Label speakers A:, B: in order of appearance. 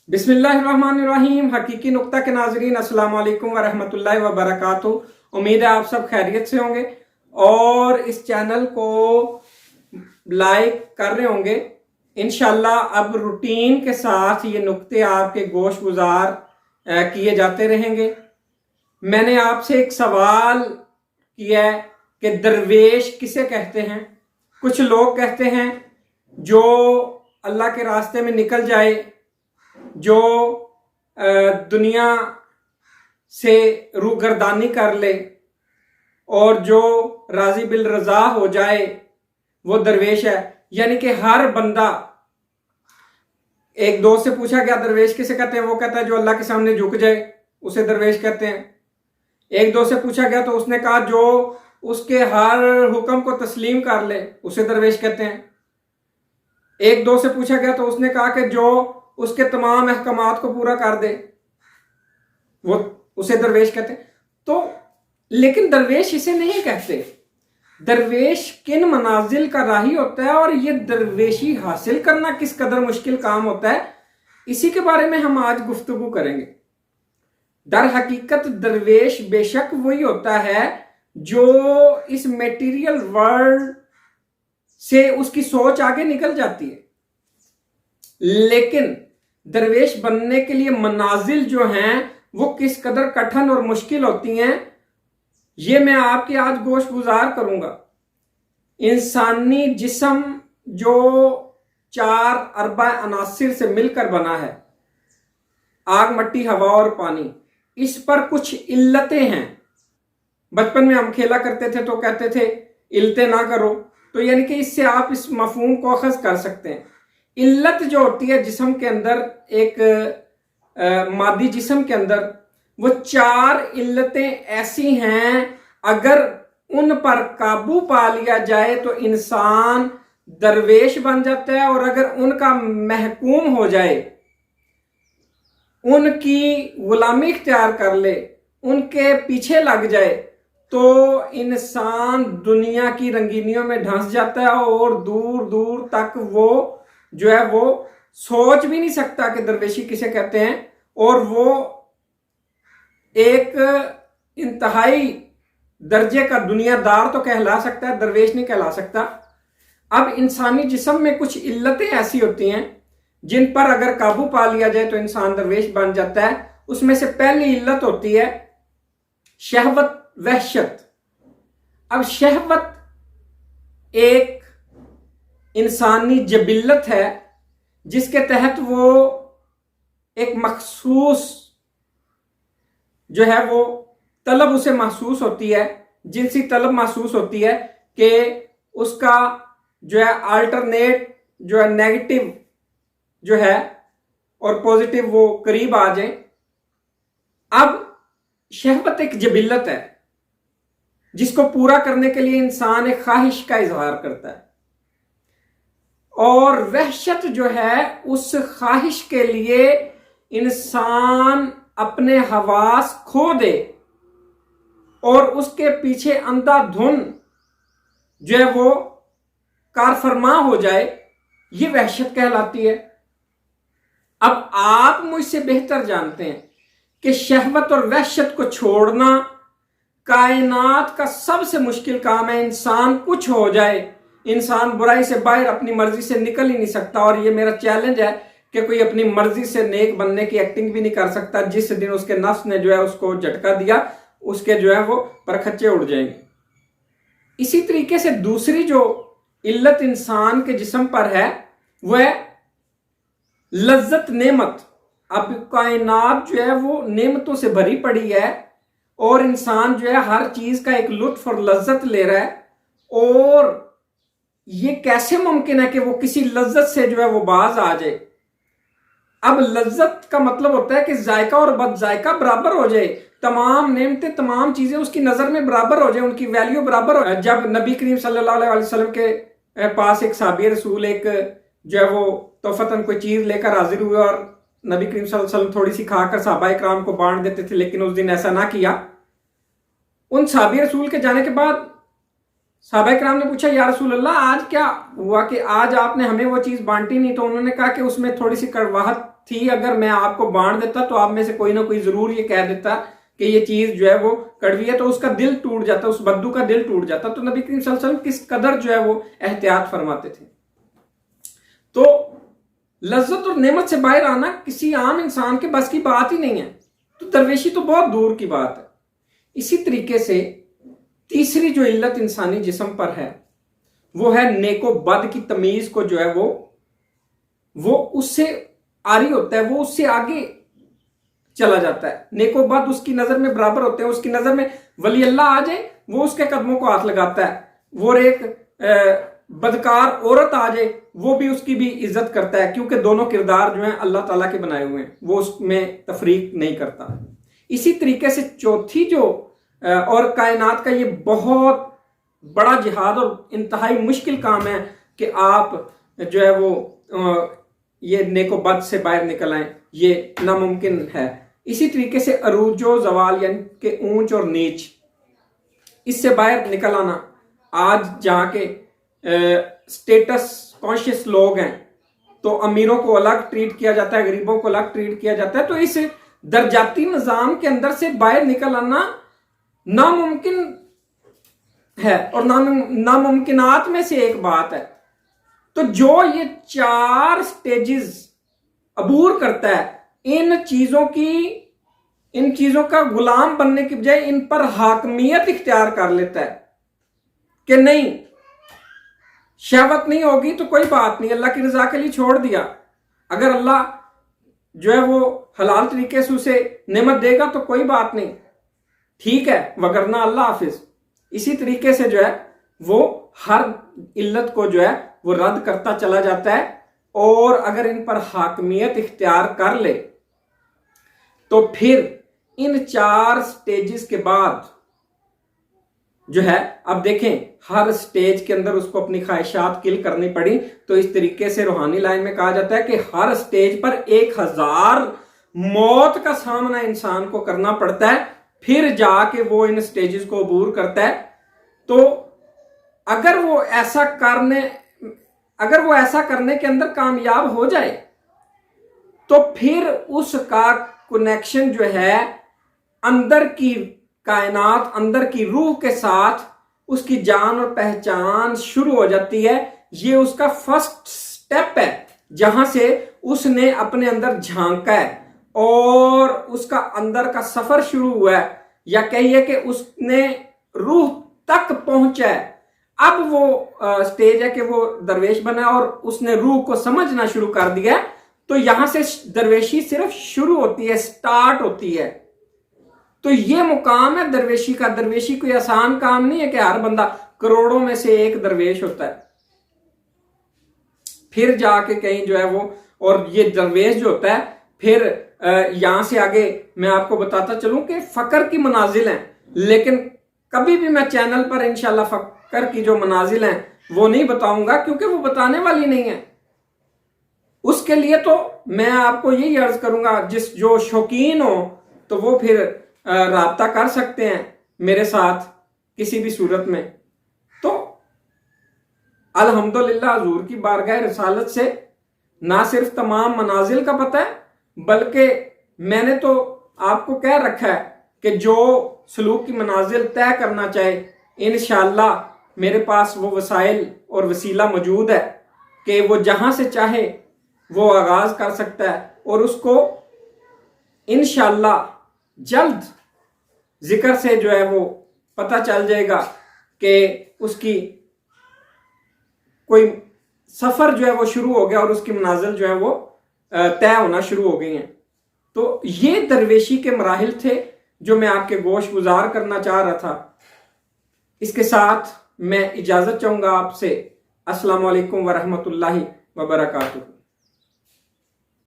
A: बिस्मिल्लाहिर्रहमानिर्रहीम। हकीकी नुक्ता के नाजरीन, अस्सलाम वालेकुम वरहमतुल्लाहि वबरकातुहू। उम्मीद है आप सब खैरियत से होंगे और इस चैनल को लाइक कर रहे होंगे। इंशाल्लाह अब रूटीन के साथ ये नुक्ते आपके गोश गुजार किए जाते रहेंगे। मैंने आपसे एक सवाल किया है कि दरवेश किसे कहते हैं। कुछ लोग कहते हैं जो अल्लाह के रास्ते में निकल जाए, जो दुनिया से रूगर्दानी कर ले और जो राजी बिल रजा हो जाए वो दरवेश है। यानी कि हर बंदा, एक दोस्त से पूछा गया दरवेश किसे कहते हैं, वो कहता है जो अल्लाह के सामने झुक जाए उसे दरवेश कहते हैं। एक दोस्त से पूछा गया तो उसने कहा जो उसके हर हुक्म को तस्लीम कर ले उसे दरवेश कहते हैं। एक दोस्त से पूछा गया तो उसने कहा कि जो उसके तमाम अहकामात को पूरा कर दे वो उसे दरवेश कहते हैं। तो लेकिन दरवेश इसे नहीं कहते। दरवेश किन मनाजिल का राही होता है और ये दरवेशी हासिल करना किस कदर मुश्किल काम होता है, इसी के बारे में हम आज गुफ्तगू करेंगे। दर हकीकत दरवेश बेशक वही होता है जो इस मेटीरियल वर्ल्ड से उसकी सोच आगे निकल जाती है, लेकिन दरवेश बनने के लिए मनाजिल जो हैं वो किस कदर कठिन और मुश्किल होती हैं, ये मैं आपके आज गोश गुजार करूंगा। इंसानी जिस्म जो 4 अरबा अनासिर से मिलकर बना है, आग, मट्टी, हवा और पानी, इस पर कुछ इल्लतें हैं। बचपन में हम खेला करते थे तो कहते थे इल्लतें ना करो, तो यानी कि इससे आप इस मफहूम को अखज़ कर सकते हैं। इल्लत जो होती है जिस्म के अंदर, एक मादी जिस्म के अंदर, वो 4 इल्लतें ऐसी हैं अगर उन पर काबू पा लिया जाए तो इंसान दरवेश बन जाता है, और अगर उनका महकूम हो जाए, उनकी गुलामी इख्तियार कर ले, उनके पीछे लग जाए, तो इंसान दुनिया की रंगीनियों में ढंस जाता है और दूर दूर तक वो जो है वो सोच भी नहीं सकता कि दरवेशी किसे कहते हैं, और वो एक इंतहाई दर्जे का दुनियादार तो कहला सकता है, दरवेश नहीं कहला सकता। अब इंसानी जिस्म में कुछ इल्लतें ऐसी होती हैं जिन पर अगर काबू पा लिया जाए तो इंसान दरवेश बन जाता है। उसमें से पहली इल्लत होती है शहवत, वहशत। अब शहवत एक इंसानी जबिल्लत है जिसके तहत वो एक मखसूस जो है वो तलब उसे महसूस होती है, जिनसी तलब महसूस होती है कि उसका जो है अल्टरनेट जो है नेगेटिव जो है और पॉजिटिव वो करीब आ जाए। अब शहवत एक जबिल्लत है जिसको पूरा करने के लिए इंसान एक ख्वाहिश का इजहार करता है, और वहशत जो है उस ख्वाहिश के लिए इंसान अपने हवास खो दे और उसके पीछे अंधाधुन जो है वो कारफरमा हो जाए, ये वहशत कहलाती है। अब आप मुझसे बेहतर जानते हैं कि शहवत और वहशत को छोड़ना कायनात का सबसे मुश्किल काम है। इंसान कुछ हो जाए, इंसान बुराई से बाहर अपनी मर्जी से निकल ही नहीं सकता, और ये मेरा चैलेंज है कि कोई अपनी मर्जी से नेक बनने की एक्टिंग भी नहीं कर सकता। जिस दिन उसके नफ्स ने जो है उसको झटका दिया, उसके जो है वो परखच्चे उड़ जाएंगे। इसी तरीके से दूसरी जो इल्लत इंसान के जिस्म पर है वह है लज्जत, नेमत। अब कायनात जो है वो नेमतों से भरी पड़ी है और इंसान जो है हर चीज का एक लुत्फ और लज्जत ले रहा है, और ये कैसे मुमकिन है कि वो किसी लज्जत से जो है वो बाज आ जाए। अब लज्जत का मतलब होता है कि जायका और बद जायका बराबर हो जाए, तमाम नेमतें, तमाम चीजें उसकी नजर में बराबर हो जाए, उनकी वैल्यू बराबर हो। जब नबी करीम सल्लल्लाहु अलैहि वसल्लम के पास एक साहबी रसूल एक जो है वो तोहफतन कोई चीज लेकर हाजिर हुए और नबी करीम सल्लल्लाहु अलैहि वसल्लम थोड़ी सी खाकर सहाबा इकराम को बांट देते थे, लेकिन उस दिन ऐसा ना किया। उन साहबी रसूल के जाने के बाद सहाबा इकराम ने पूछा, या रसूल अल्लाह आज क्या हुआ कि आज आपने हमें वो चीज बांटी नहीं? तो उन्होंने कहा कि उसमें थोड़ी सी कड़वाहट تھی اگر میں آپ کو بانٹ دیتا تو آپ میں سے کوئی نہ کوئی ضرور یہ کہہ دیتا کہ یہ چیز جو ہے وہ کڑوی ہے، تو اس کا دل ٹوٹ جاتا، اس بدو کا دل ٹوٹ جاتا۔ تو نبی کریم صلی اللہ علیہ وسلم کس قدر جو ہے وہ احتیاط فرماتے تھے۔ تو لذت اور نعمت سے باہر آنا کسی عام انسان کے بس کی بات ہی نہیں ہے، تو درویشی تو بہت دور کی بات ہے۔ اسی طریقے سے تیسری جو علت انسانی جسم پر ہے وہ ہے نیک و بد کی تمیز کو جو ہے وہ اس سے عاری ہوتا ہے، وہ اس سے آگے چلا جاتا ہے۔ نیک و بد اس کی نظر میں برابر ہوتے ہیں، اس کی نظر میں ولی اللہ آ جائے وہ اس کے قدموں کو ہاتھ لگاتا ہے، وہ ایک بدکار عورت آ جائے وہ بھی اس کی بھی عزت کرتا ہے، کیونکہ دونوں کردار جو ہیں اللہ تعالیٰ کے بنائے ہوئے ہیں، وہ اس میں تفریق نہیں کرتا۔ اسی طریقے سے چوتھی جو اور کائنات کا یہ بہت بڑا جہاد اور انتہائی مشکل کام ہے کہ آپ جو ہے وہ یہ نیک و بد سے باہر نکل آئیں، یہ ناممکن ہے۔ اسی طریقے سے عروج و زوال یعنی کہ اونچ اور نیچ، اس سے باہر نکل آنا۔ آج جہاں کے سٹیٹس کانشیس لوگ ہیں تو امیروں کو الگ ٹریٹ کیا جاتا ہے، غریبوں کو الگ ٹریٹ کیا جاتا ہے، تو اس درجاتی نظام کے اندر سے باہر نکل آنا ناممکن ہے اور ناممکنات میں سے ایک بات ہے۔ تو جو یہ 4 سٹیجز عبور کرتا ہے، ان چیزوں کا غلام بننے کی بجائے ان پر حاکمیت اختیار کر لیتا ہے کہ نہیں، شہوت نہیں ہوگی تو کوئی بات نہیں، اللہ کی رضا کے لیے چھوڑ دیا، اگر اللہ جو ہے وہ حلال طریقے سے اسے نعمت دے گا تو کوئی بات نہیں، ٹھیک ہے، وگرنہ اللہ حافظ۔ اسی طریقے سے جو ہے وہ ہر علت کو جو ہے وہ رد کرتا چلا جاتا ہے، اور اگر ان پر حاکمیت اختیار کر لے تو پھر ان 4 سٹیجز کے بعد جو ہے، اب دیکھیں ہر سٹیج کے اندر اس کو اپنی خواہشات کل کرنی پڑی، تو اس طریقے سے روحانی لائن میں کہا جاتا ہے کہ ہر سٹیج پر 1000 موت کا سامنا انسان کو کرنا پڑتا ہے، پھر جا کے وہ ان سٹیجز کو عبور کرتا ہے۔ تو اگر وہ ایسا کرنے کے اندر کامیاب ہو جائے تو پھر اس کا کنیکشن جو ہے اندر کی کائنات، اندر کی روح کے ساتھ اس کی جان اور پہچان شروع ہو جاتی ہے۔ یہ اس کا فرسٹ سٹیپ ہے جہاں سے اس نے اپنے اندر جھانکا ہے اور اس کا اندر کا سفر شروع ہوا ہے، یا کہیے کہ اس نے روح تک پہنچا ہے۔ اب وہ سٹیج ہے کہ وہ درویش بنا اور اس نے روح کو سمجھنا شروع کر دیا، تو یہاں سے درویشی صرف شروع ہوتی ہے، سٹارٹ ہوتی ہے۔ تو یہ مقام ہے درویشی کا۔ درویشی کوئی آسان کام نہیں ہے کہ ہر بندہ کروڑوں میں سے ایک درویش ہوتا ہے، پھر جا کے کہیں جو ہے وہ، اور یہ درویش جو ہوتا ہے پھر یہاں سے آگے میں آپ کو بتاتا چلوں کہ فقر کی منازل ہیں، لیکن کبھی بھی میں چینل پر انشاءاللہ فقر کی جو منازل ہیں وہ نہیں بتاؤں گا، کیونکہ وہ بتانے والی نہیں ہے۔ اس کے لیے تو میں آپ کو یہی عرض کروں گا، جو شوقین ہو تو وہ پھر رابطہ کر سکتے ہیں میرے ساتھ کسی بھی صورت میں۔ تو الحمدللہ حضور کی بارگاہ رسالت سے نہ صرف تمام منازل کا پتہ ہے، بلکہ میں نے تو آپ کو کہہ رکھا ہے کہ جو سلوک کی منازل طے کرنا چاہے، انشاءاللہ میرے پاس وہ وسائل اور وسیلہ موجود ہے کہ وہ جہاں سے چاہے وہ آغاز کر سکتا ہے، اور اس کو انشاءاللہ جلد ذکر سے جو ہے وہ پتہ چل جائے گا کہ اس کی کوئی سفر جو ہے وہ شروع ہو گیا اور اس کی منازل جو ہے وہ طے ہونا شروع ہو گئی ہیں۔ تو یہ درویشی کے مراحل تھے جو میں آپ کے گوش گزار کرنا چاہ رہا تھا۔ اس کے ساتھ میں اجازت چاہوں گا آپ سے۔ السلام علیکم ورحمۃ اللہ وبرکاتہ۔